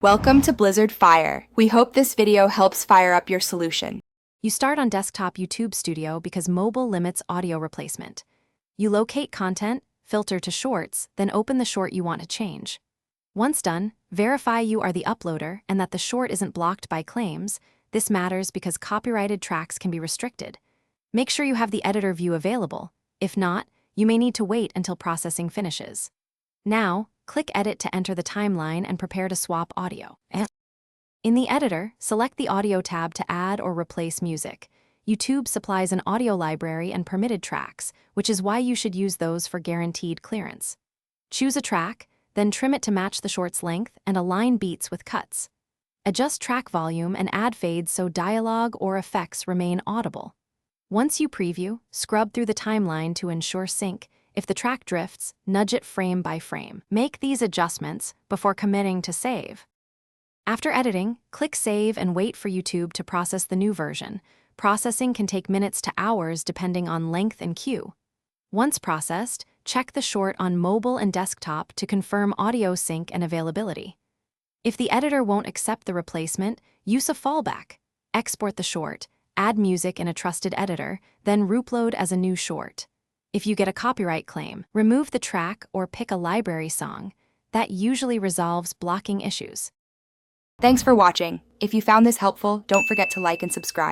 Welcome to Blizzard Fire. We hope this video helps fire up your solution. You start on desktop YouTube Studio because mobile limits audio replacement. You locate content, filter to shorts, then open the short you want to change. Once done, verify you are the uploader and that the short isn't blocked by claims. This matters because copyrighted tracks can be restricted. Make sure you have the editor view available. If not, you may need to wait until processing finishes. Now, click Edit to enter the timeline and prepare to swap audio. In the editor, select the Audio tab to add or replace music. YouTube supplies an audio library and permitted tracks, which is why you should use those for guaranteed clearance. Choose a track, then trim it to match the short's length and align beats with cuts. Adjust track volume and add fades so dialogue or effects remain audible. Once you preview, scrub through the timeline to ensure sync. If the track drifts, nudge it frame by frame. Make these adjustments before committing to save. After editing, click Save and wait for YouTube to process the new version. Processing can take minutes to hours depending on length and queue. Once processed, check the short on mobile and desktop to confirm audio sync and availability. If the editor won't accept the replacement, use a fallback. Export the short, add music in a trusted editor, then reupload as a new short. If you get a copyright claim, remove the track or pick a library song. That usually resolves blocking issues. Thanks for watching. If you found this helpful, don't forget to like and subscribe.